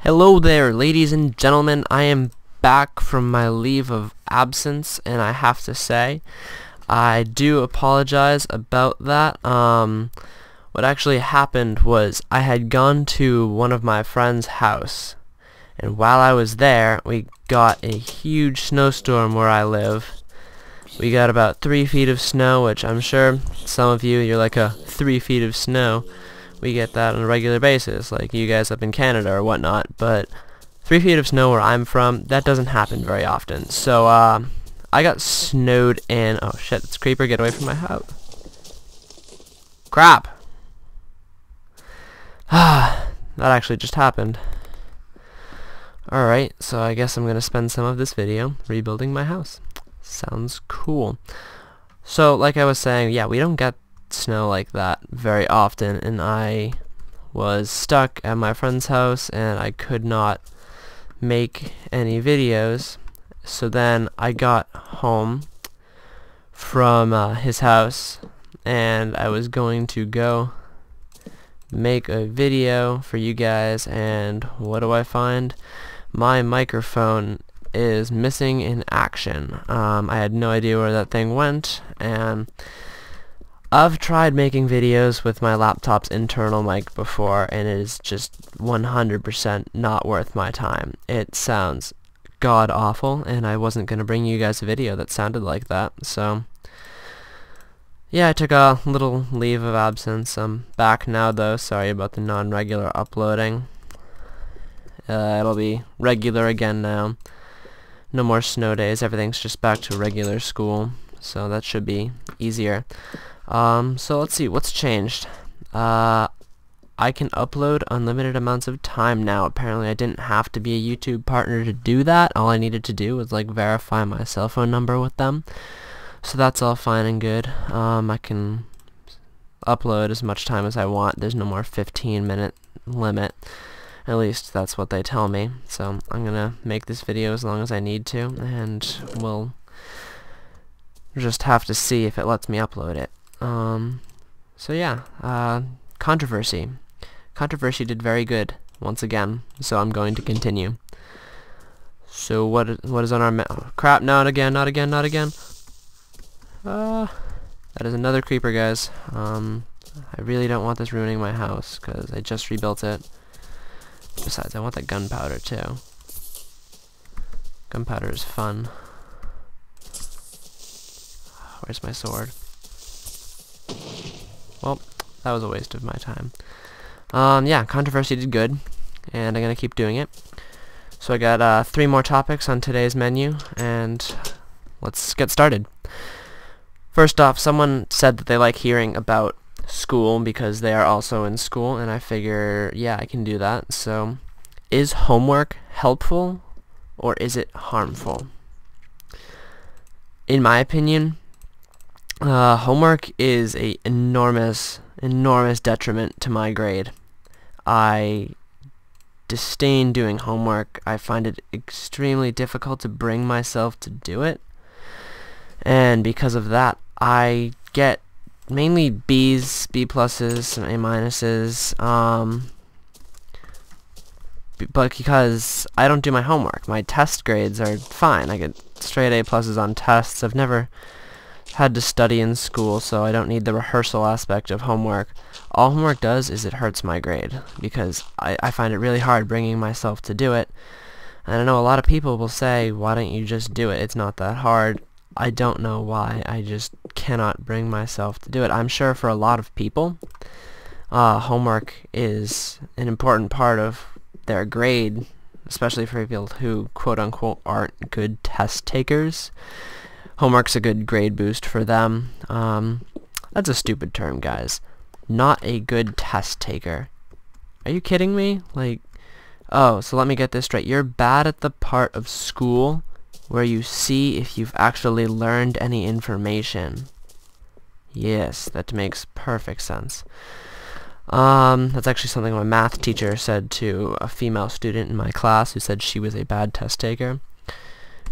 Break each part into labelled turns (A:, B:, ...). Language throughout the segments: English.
A: Hello there, ladies and gentlemen. I am back from my leave of absence, and I have to say, I do apologize about that. What actually happened was I had gone to one of my friend's house, and while I was there, we got a huge snowstorm where I live. We got about 3 feet of snow, which I'm sure some of you're like 3 feet of snow. We get that on a regular basis, like you guys up in Canada or whatnot, but 3 feet of snow where I'm from, that doesn't happen very often. So, I got snowed in. Oh shit, it's a creeper, get away from my house. Crap! That actually just happened. Alright, so I guess I'm gonna spend some of this video rebuilding my house. Sounds cool. So, like I was saying, yeah, we don't get snow like that very often, and I was stuck at my friend's house and I could not make any videos. So then I got home from his house and I was going to go make a video for you guys, and what do I find? My microphone is missing in action. I had no idea where that thing went, and I've tried making videos with my laptop's internal mic before, and it is just 100% not worth my time. It sounds god awful, and I wasn't going to bring you guys a video that sounded like that. So yeah, I took a little leave of absence. I'm back now though. Sorry about the non-regular uploading. It'll be regular again now. No more snow days. Everything's just back to regular school, so that should be easier. So let's see, what's changed? I can upload unlimited amounts of time now. Apparently I didn't have to be a YouTube partner to do that. All I needed to do was like verify my cell phone number with them. So that's all fine and good. I can upload as much time as I want. There's no more 15-minute limit. At least that's what they tell me. So I'm gonna make this video as long as I need to, and we'll just have to see if it lets me upload it. So yeah, controversy. Controversy did very good once again, so I'm going to continue. So what is on our oh, crap, not again, not again, not again. That is another creeper, guys. I really don't want this ruining my house, because I just rebuilt it. Besides, I want that gunpowder too. Gunpowder is fun. Where's my sword? Well, that was a waste of my time. Yeah, controversy did good, and I'm gonna keep doing it. So I got 3 more topics on today's menu, and let's get started. First off, someone said that they like hearing about school because they are also in school, and I figure, yeah, I can do that. So, is homework helpful or is it harmful? In my opinion, homework is a enormous detriment to my grade. I disdain doing homework. I find it extremely difficult to bring myself to do it, and because of that, I get mainly B's, B pluses, some A minuses, but because I don't do my homework. My test grades are fine. I get straight A pluses on tests. I've never had to study in school, so I don't need the rehearsal aspect of homework. All homework does is it hurts my grade, because I find it really hard bringing myself to do it. And I know a lot of people will say, why don't you just do it? It's not that hard. I don't know why. I just cannot bring myself to do it. I'm sure for a lot of people, homework is an important part of their grade, especially for people who quote-unquote aren't good test takers. Homework's a good grade boost for them. That's a stupid term, guys. Not a good test taker. Are you kidding me? Like, oh, so let me get this straight. You're bad at the part of school where you see if you've actually learned any information. Yes, that makes perfect sense. That's actually something my math teacher said to a female student in my class who said she was a bad test taker.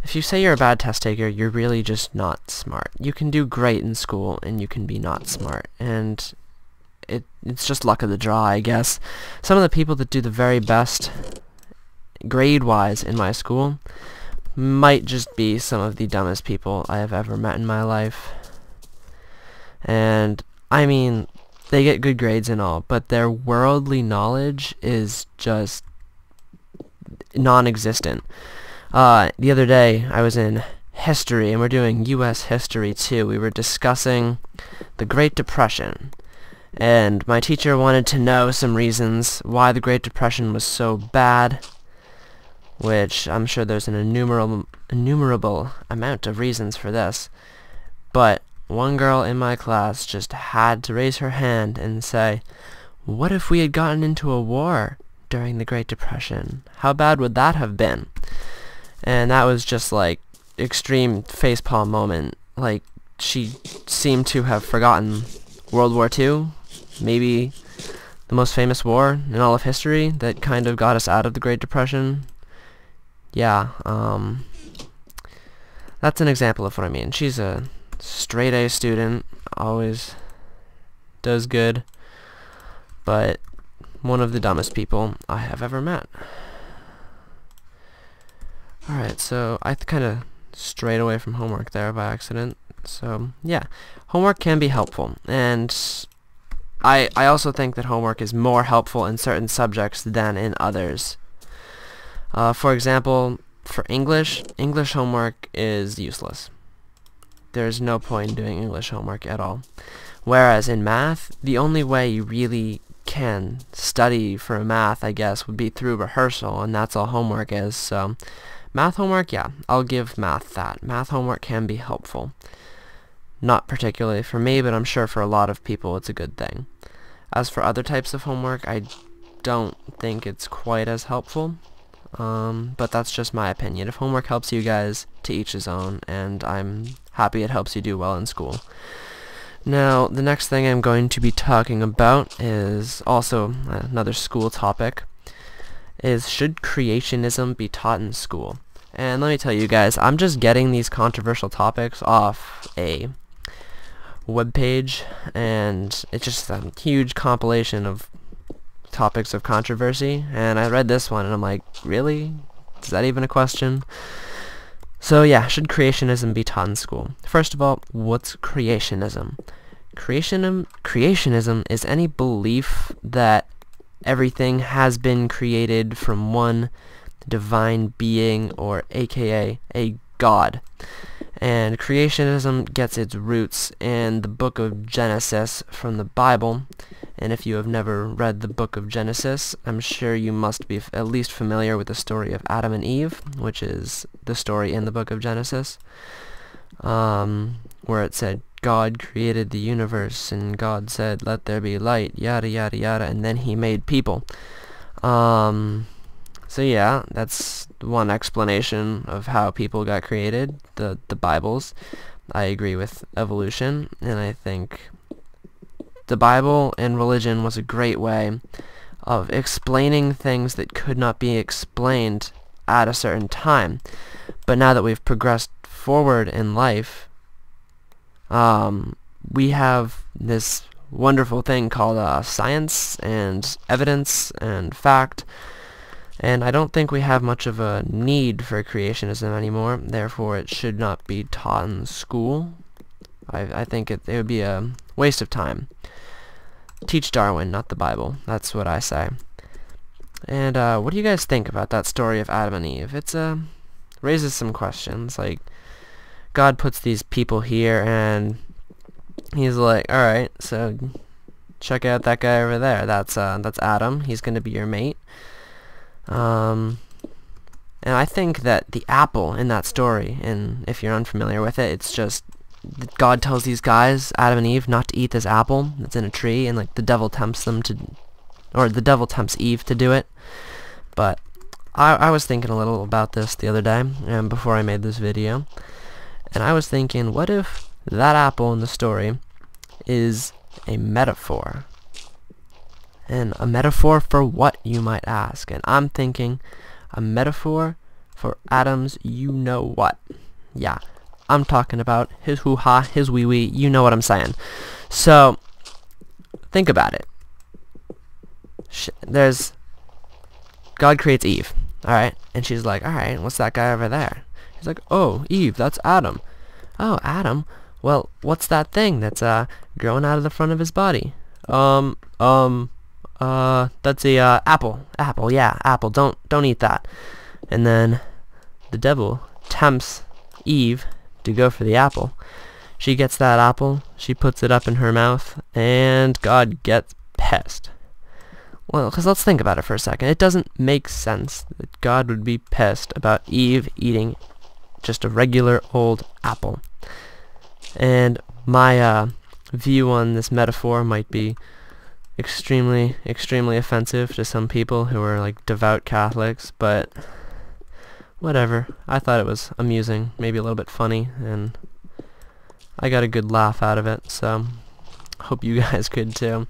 A: If you say you're a bad test taker, you're really just not smart. You can do great in school, and you can be not smart, and it's just luck of the draw, I guess. Some of the people that do the very best grade-wise in my school might just be some of the dumbest people I have ever met in my life. And I mean, they get good grades and all, but their worldly knowledge is just non-existent. The other day I was in history, and we're doing U.S. history too. We were discussing the Great Depression, and my teacher wanted to know some reasons why the Great Depression was so bad, which I'm sure there's an innumerable amount of reasons for this, but one girl in my class just had to raise her hand and say, what if we had gotten into a war during the Great Depression? How bad would that have been? And that was just like extreme facepalm moment. Like, she seemed to have forgotten World War II, maybe the most famous war in all of history that kind of got us out of the Great Depression. Yeah, that's an example of what I mean. She's a straight A student, always does good, but one of the dumbest people I have ever met. Alright, so I kind of strayed away from homework there by accident. So, yeah, homework can be helpful, and I also think that homework is more helpful in certain subjects than in others. For example, for English homework is useless. There's no point in doing English homework at all. Whereas in math, the only way you really can study for math, I guess, would be through rehearsal, and that's all homework is. So, math homework, yeah, I'll give math that. Math homework can be helpful. Not particularly for me, but I'm sure for a lot of people it's a good thing. As for other types of homework, I don't think it's quite as helpful. But that's just my opinion. If homework helps you guys, to each his own, and I'm happy it helps you do well in school. Now, the next thing I'm going to be talking about is also another school topic, is should creationism be taught in school? And let me tell you guys, I'm just getting these controversial topics off a webpage, and it's just a huge compilation of topics of controversy, and I read this one and I'm like, really? Is that even a question? So yeah, should creationism be taught in school? First of all, what's creationism? Creationism is any belief that everything has been created from one divine being, or aka a god. And creationism gets its roots in the book of Genesis from the Bible. And if you have never read the book of Genesis, I'm sure you must be at least familiar with the story of Adam and Eve, which is the story in the book of Genesis, where it said God created the universe, and God said, let there be light, yada yada yada, and then he made people. So yeah, that's one explanation of how people got created, the Bibles. I agree with evolution, and I think the Bible and religion was a great way of explaining things that could not be explained at a certain time. But now that we've progressed forward in life, we have this wonderful thing called science and evidence and fact, and I don't think we have much of a need for creationism anymore. Therefore, it should not be taught in school. I think it would be a waste of time. Teach Darwin, not the Bible. That's what I say. And what do you guys think about that story of Adam and Eve? It's raises some questions. Like, God puts these people here, and he's like, all right, so check out that guy over there. That's Adam. He's gonna be your mate. And I think that the apple in that story, and if you're unfamiliar with it, it's just God tells these guys, Adam and Eve, not to eat this apple that's in a tree, and like the devil tempts them to, or the devil tempts Eve to do it. But I was thinking a little about this the other day, before I made this video, and I was thinking, what if that apple in the story is a metaphor? And a metaphor for what, you might ask? And I'm thinking a metaphor for Adam's you-know-what. Yeah, I'm talking about his hoo-ha, his wee-wee, you know what I'm saying. So, think about it. God creates Eve. Alright, and she's like, alright, what's that guy over there? He's like, oh, Eve, that's Adam. Oh, Adam? Well, what's that thing that's growing out of the front of his body? That's a apple. Apple, yeah, apple. Don't eat that. And then the devil tempts Eve to go for the apple. She gets that apple, she puts it up in her mouth, and God gets pissed. Well, because let's think about it for a second. It doesn't make sense that God would be pissed about Eve eating just a regular old apple. And my view on this metaphor might be extremely offensive to some people who are like devout Catholics, but whatever. I thought it was amusing, maybe a little bit funny, and I got a good laugh out of it, so hope you guys could too.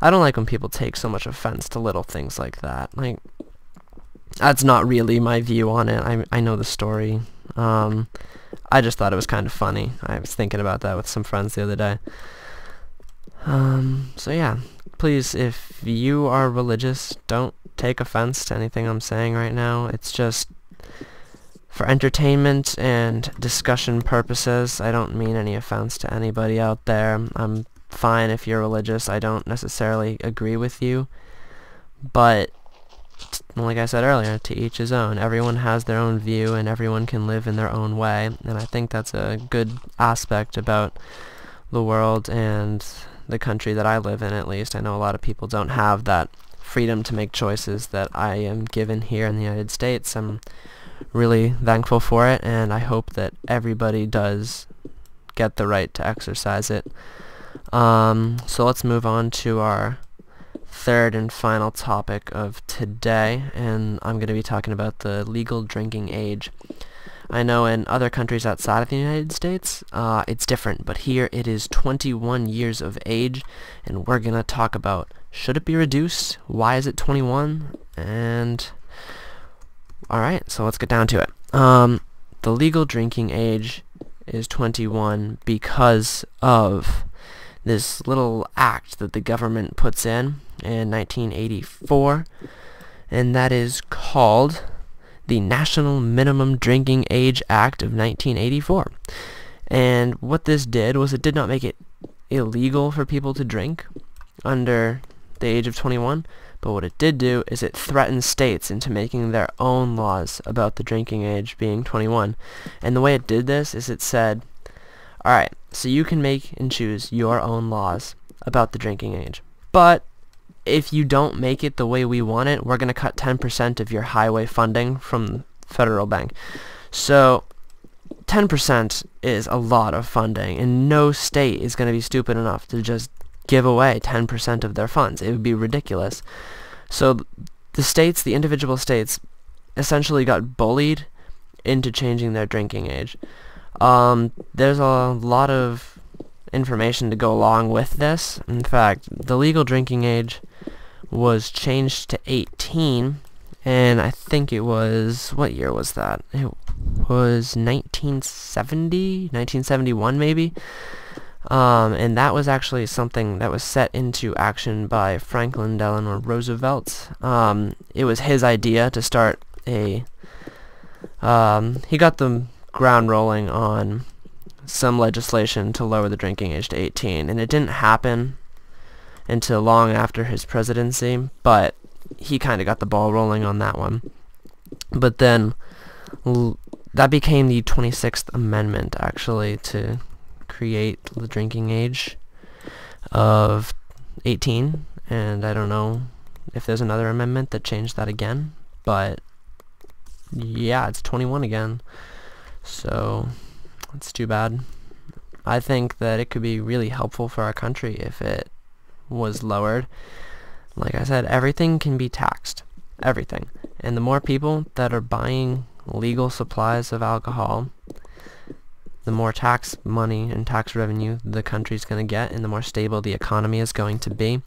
A: I don't like when people take so much offense to little things like that. Like, that's not really my view on it. I know the story. I just thought it was kind of funny. I was thinking about that with some friends the other day. So yeah, please, if you are religious, don't take offense to anything I'm saying right now. It's just for entertainment and discussion purposes. I don't mean any offense to anybody out there. I'm fine if you're religious. I don't necessarily agree with you, but like I said earlier, to each his own. Everyone has their own view and everyone can live in their own way, and I think that's a good aspect about the world and the country that I live in, at least. I know a lot of people don't have that freedom to make choices that I am given here in the United States. I'm really thankful for it, and I hope that everybody does get the right to exercise it. So let's move on to our third and final topic of today, and I'm going to be talking about the legal drinking age. I know in other countries outside of the United States, it's different, but here it is 21 years of age, and we're going to talk about, should it be reduced? Why is it 21? And alright, so let's get down to it. The legal drinking age is 21 because of this little act that the government puts in 1984, and that is called the National Minimum Drinking Age Act of 1984. And what this did was it did not make it illegal for people to drink under the age of 21, but what it did do is it threatened states into making their own laws about the drinking age being 21. And the way it did this is it said, alright, so you can make and choose your own laws about the drinking age, but if you don't make it the way we want it, we're going to cut 10% of your highway funding from the federal bank. So 10% is a lot of funding, and no state is going to be stupid enough to just give away 10% of their funds. It would be ridiculous. So the states, the individual states, essentially got bullied into changing their drinking age. There's a lot of information to go along with this. In fact, the legal drinking age was changed to 18, and I think it was, what year was that? It was 1971 maybe. And that was actually something that was set into action by Franklin Delano Roosevelt. It was his idea to start he got the ground rolling on some legislation to lower the drinking age to 18, and it didn't happen until long after his presidency, but he kind of got the ball rolling on that one. But then that became the 26th Amendment, actually, to create the drinking age of 18, and I don't know if there's another amendment that changed that again, but yeah, it's 21 again, so it's too bad. I think that it could be really helpful for our country if it was lowered. Like I said, everything can be taxed, everything, and the more people that are buying legal supplies of alcohol, the more tax money and tax revenue the country's going to get, and the more stable the economy is going to be,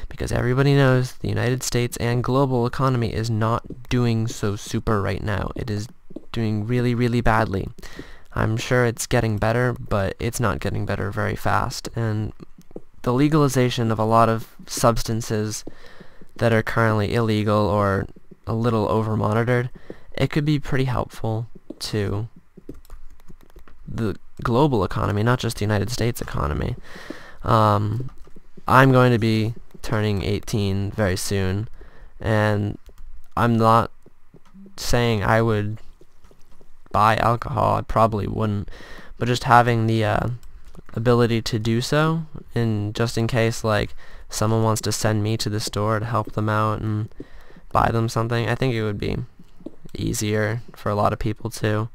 A: because everybody knows the United States and global economy is not doing so super right now. It is doing really badly. I'm sure it's getting better, but it's not getting better very fast, and the legalization of a lot of substances that are currently illegal or a little over-monitored, it could be pretty helpful to the global economy, not just the United States economy. I'm going to be turning 18 very soon, and I'm not saying I would buy alcohol. I probably wouldn't, but just having the ability to do so, and just in case like someone wants to send me to the store to help them out and buy them something, I think it would be easier for a lot of people too.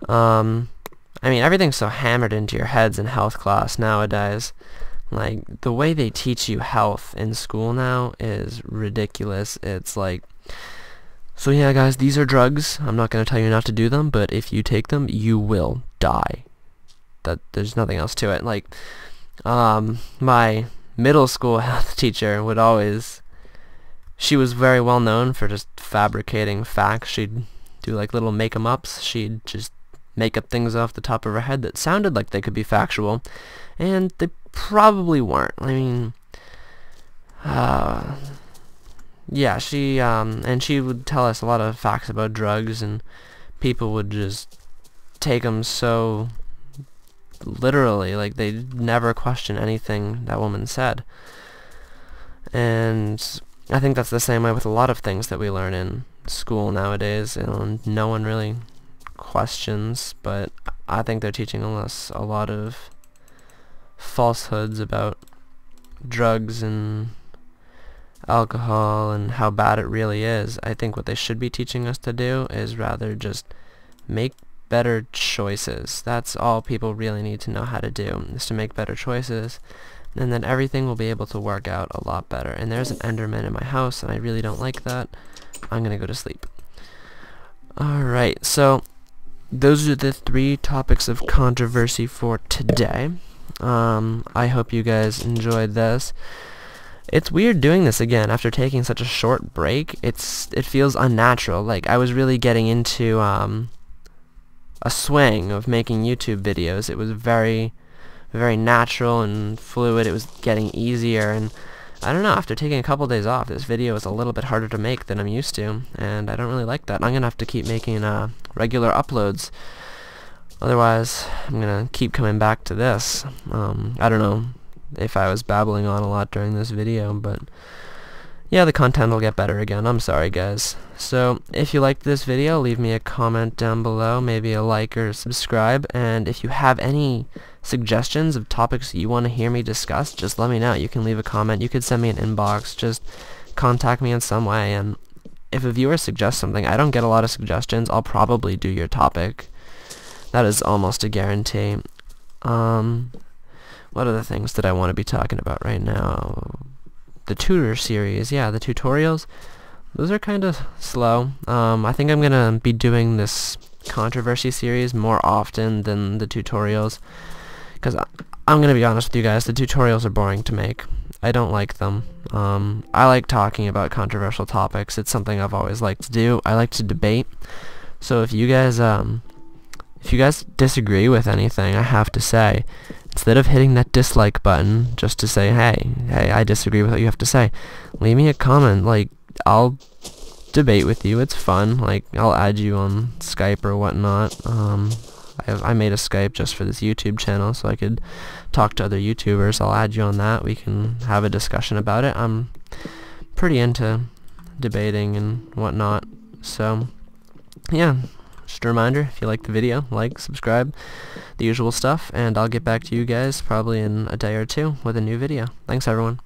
A: I mean, everything's so hammered into your heads in health class nowadays. Like, the way they teach you health in school now is ridiculous. It's like, so yeah guys, these are drugs. I'm not going to tell you not to do them, but if you take them, you will die. There's nothing else to it. Like, my middle school health teacher would always, she was very well known for just fabricating facts. She'd do like little make-em-ups. She'd just make up things off the top of her head that sounded like they could be factual, and they probably weren't. I mean, yeah, and she would tell us a lot of facts about drugs, and people would just take them so literally, like they'd never question anything that woman said. And I think that's the same way with a lot of things that we learn in school nowadays, and no one really questions, but I think they're teaching us a lot of falsehoods about drugs and alcohol and how bad it really is. I think what they should be teaching us to do is rather just make better choices. That's all people really need to know how to do, is to make better choices, and then everything will be able to work out a lot better. And there's an Enderman in my house, and I really don't like that. I'm gonna go to sleep. Alright, so those are the 3 topics of controversy for today. I hope you guys enjoyed this. It's weird doing this again after taking such a short break. It feels unnatural. Like, I was really getting into a swing of making YouTube videos. It was very, very natural and fluid. It was getting easier, and I don't know, after taking a couple days off, this video is a little bit harder to make than I'm used to, and I don't really like that. I'm gonna have to keep making regular uploads. Otherwise, I'm gonna keep coming back to this. I don't know if I was babbling on a lot during this video, but yeah, the content will get better again. I'm sorry, guys. So, if you liked this video, leave me a comment down below, maybe a like or subscribe, and if you have any suggestions of topics you want to hear me discuss, just let me know. You can leave a comment, you could send me an inbox, just contact me in some way, and if a viewer suggests something, I don't get a lot of suggestions, I'll probably do your topic. That is almost a guarantee. What other things did I want to be talking about right now? The tutor series, yeah, the tutorials, those are kind of slow. I think I'm gonna be doing this controversy series more often than the tutorials, because I'm gonna be honest with you guys, the tutorials are boring to make. I don't like them. I like talking about controversial topics. It's something I've always liked to do. I like to debate. So if you guys disagree with anything I have to say, instead of hitting that dislike button just to say, hey, I disagree with what you have to say, leave me a comment. Like, I'll debate with you. It's fun. Like, I'll add you on Skype or whatnot. I made a Skype just for this YouTube channel so I could talk to other YouTubers. I'll add you on that. We can have a discussion about it. I'm pretty into debating and whatnot. So, yeah. Just a reminder, if you like the video, like, subscribe, the usual stuff, and I'll get back to you guys probably in a day or two with a new video. Thanks, everyone.